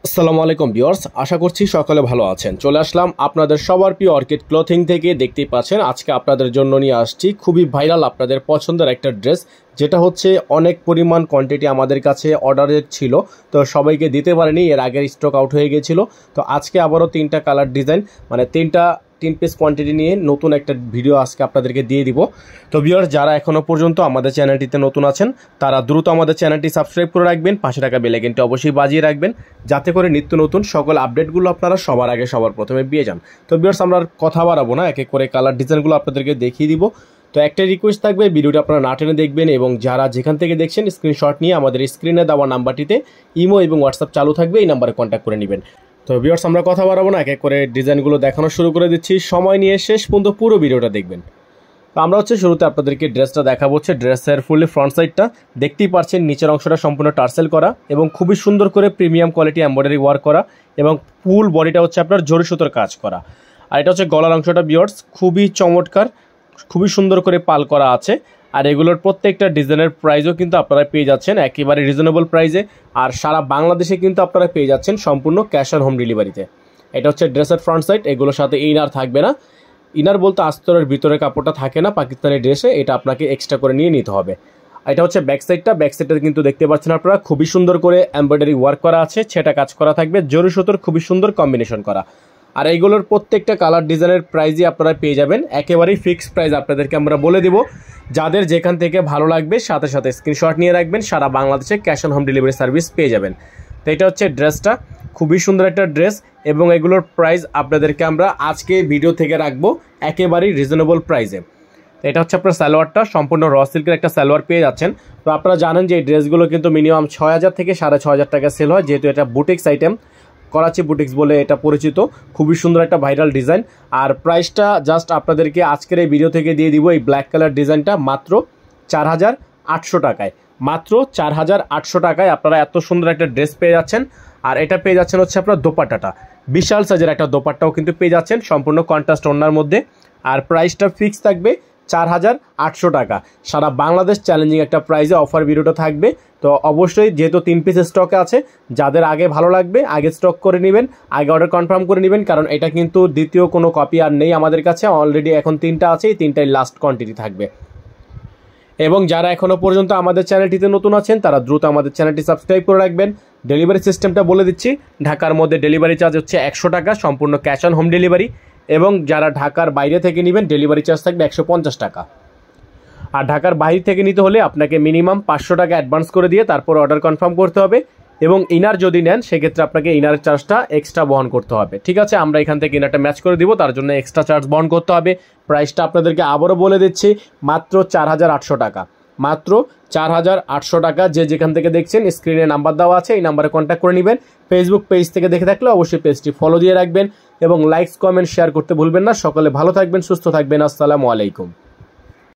আসসালামু আলাইকুম ভিউয়ার্স, আশা করছি সকলে ভালো আছেন। চলে আসলাম আপনাদের সবার প্রিয় অর্কিড ক্লথিং থেকে। দেখতেই পাচ্ছেন আজকে আপনাদের জন্য নিয়ে আসছি খুবই ভাইরাল আপনাদের পছন্দের একটা ড্রেস, যেটা হচ্ছে অনেক পরিমাণ কোয়ান্টিটি আমাদের কাছে অর্ডারের ছিল, তো সবাইকে দিতে পারেনি, এর আগের স্টক আউট হয়ে গিয়েছিল। তো আজকে আবারও তিনটা কালার ডিজাইন মানে তিন পিস কোয়ান্টিটি নিয়ে নতুন একটা ভিডিও আজকে আপনাদেরকে দিয়ে দিব। তো ভিউয়ার্স, যারা এখনও পর্যন্ত আমাদের চ্যানেলটিতে নতুন আছেন তারা দ্রুত আমাদের চ্যানেলটি সাবস্ক্রাইব করে রাখবেন, পাশে থাকা বেল আইকনটি অবশ্যই বাজিয়ে রাখবেন, যাতে করে নিত্য নতুন সকল আপডেটগুলো আপনারা সবার আগে সবার প্রথমে পেয়ে যান। তো ভিউয়ার্স, আমরা কথা বাড়াবো না, এক এক করে কালার ডিজাইনগুলো আপনাদেরকে দেখিয়ে দিব। তো একটা রিকোয়েস্ট থাকবে, ভিডিওটা আপনারা না টেনে দেখবেন এবং যারা যেখান থেকে দেখছেন স্ক্রিনশট নিয়ে আমাদের স্ক্রিনে দেওয়া নাম্বারটিতে ইমো এবং হোয়াটসঅ্যাপ চালু থাকবে, এই নাম্বারে কন্ট্যাক্ট করে নেবেন। তো ভিউয়ার্স, আমরা কথা বাড়াবো না, এক এক করে ডিজাইনগুলো দেখানো শুরু করে দিচ্ছি। সময় নিয়ে শেষ পর্যন্ত পুরো ভিডিওটা দেখবেন। তো আমরা শুরুতে আপনাদেরকে ড্রেসটা দেখাবো। ড্রেসের ফুললি ফ্রন্ট সাইডটা দেখতেই পাচ্ছেন, নিচের অংশটা সম্পূর্ণ টার্সেল করা এবং খুবই সুন্দর করে প্রিমিয়াম কোয়ালিটি এমব্রয়ডারি ওয়ার্ক করা এবং ফুল বডিটা আপনার জরি সুতোর কাজ করা। আর এটা গলার অংশটা ভিউয়ার্স খুবই চমৎকার, খুবই সুন্দর করে পাল করা আছে। আর এগুলোর প্রত্যেকটা ডিজাইনের প্রাইসও কিন্তু আপনারা পেয়ে যাচ্ছেন একেবারে রিজনেবল প্রাইসে। আর সারা বাংলাদেশে কিন্তু আপনারা পেয়ে যাচ্ছেন সম্পূর্ণ ক্যাশ অন হোম ডেলিভারিতে। এটা ড্রেসের ফ্রন্ট সাইড, এগুলোর সাথে ইনার থাকবে না। ইনার বলতে আস্তরের ভিতরে কাপড়টা থাকে না পাকিস্তানি ড্রেসে, এটা আপনাকে এক্সট্রা করে নিয়ে নিতে হবে। এটা ব্যাক সাইডটা, ব্যাক সাইডটা কিন্তু দেখতে পাচ্ছেন আপনারা খুবই সুন্দর করে এমব্রয়ডারি ওয়ার্ক করা আছে, ছেটা কাজ করা থাকবে, জরি সুতোর খুবই সুন্দর কম্বিনেশন করা। আর এইগুলোর প্রত্যেকটা কালার ডিজাইনের প্রাইসই আপনারা পেয়ে যাবেন একেবারেই ফিক্সড প্রাইস, আপনাদেরকে আমরা বলে দিব। যাদের যেখান থেকে ভালো লাগবে সাথে সাথে স্ক্রিনশট নিয়ে রাখবেন, সারা বাংলাদেশে cash on home delivery service পেয়ে যাবেন। তো এটা ড্রেসটা খুবই সুন্দর একটা ড্রেস এবং এগুলোর প্রাইস আপনাদেরকে আমরা আজকে ভিডিও থেকে রাখবো একেবারেই রিজনেবল প্রাইসে। এটা আপনার সালোয়ারটা সম্পূর্ণ র সিল্কের একটা সালোয়ার পেয়ে যাচ্ছেন। তো আপনারা জানেন যে এই ড্রেসগুলো কিন্তু মিনিমাম 6000 থেকে 6500 টাকা সেল হয়, যেহেতু এটা বুটিক্স আইটেম, করাচি বুটিক্স বলে এটা পরিচিত। খুবই সুন্দর একটা ভাইরাল ডিজাইন। আর প্রাইসটা জাস্ট আপনাদেরকে আজকের এই ভিডিও থেকে দিয়ে দিব। এই ব্ল্যাক কালার ডিজাইনটা মাত্র 4800 টাকায়, মাত্র 4800 টাকায় আপনারা এত সুন্দর একটা ড্রেস পেয়ে যাচ্ছেন। আর এটা পেয়ে যাচ্ছেন আপনার দোপাট্টাটা, বিশাল সাইজের একটা দোপাট্টাও কিন্তু পেয়ে যাচ্ছেন সম্পূর্ণ কন্ট্রাস্ট ওড়নার মধ্যে। আর প্রাইসটা ফিক্স থাকবে 4800 টাকা। সারা বাংলাদেশ চ্যালেঞ্জিং একটা প্রাইসে অফার ভিডিওটা থাকবে। তো অবশ্যই যেহেতু 3 পিস স্টকে আছে, যাদের আগে ভালো লাগবে আগে স্টক করে নেবেন, আগে অর্ডার কনফার্ম করে নেবেন, কারণ এটা কিন্তু দ্বিতীয় কোনো কপি আর নেই আমাদের কাছে। অলরেডি এখন 3টা আছে, এই 3টাই লাস্ট কোয়ান্টিটি থাকবে। এবং যারা এখনও পর্যন্ত আমাদের চ্যানেলটিতে নতুন আছেন তারা দ্রুত আমাদের চ্যানেলটি সাবস্ক্রাইব করে রাখবেন। ডেলিভারি সিস্টেমটা বলে দিচ্ছি, ঢাকার মধ্যে ডেলিভারি চার্জ 100 টাকা, সম্পূর্ণ ক্যাশ অন হোম ডেলিভারি। এবং যারা ঢাকার বাইরে থেকে নেবেন ডেলিভারি চার্জ থাকবে 150 টাকা। আর ঢাকার বাইরে থেকে নিতে হলে আপনাকে মিনিমাম 500 টাকা অ্যাডভান্স করে দিয়ে তারপর অর্ডার কনফার্ম করতে হবে। এবং ইনার যদি নেন সেক্ষেত্রে আপনাকে ইনারের চার্জটা এক্সট্রা বহন করতে হবে। ঠিক আছে, আমরা এখান থেকে ইনারটা ম্যাচ করে দিব, তার জন্য এক্সট্রা চার্জ বহন করতে হবে। প্রাইসটা আপনাদেরকে আবারও বলে দিচ্ছি, মাত্র 4800 টাকা, মাত্র 4800 টাকা। যে যেখান থেকে দেখছেন স্ক্রিনে নাম্বার দেওয়া আছে, এই নাম্বারে কন্ট্যাক্ট করে নেবেন। ফেসবুক পেজ থেকে দেখে থাকলে অবশ্যই পেজটি ফলো দিয়ে রাখবেন এবং লাইকস কমেন্ট শেয়ার করতে ভুলবেন না। সকলে ভালো থাকবেন, সুস্থ থাকবেন। আসসালামু আলাইকুম।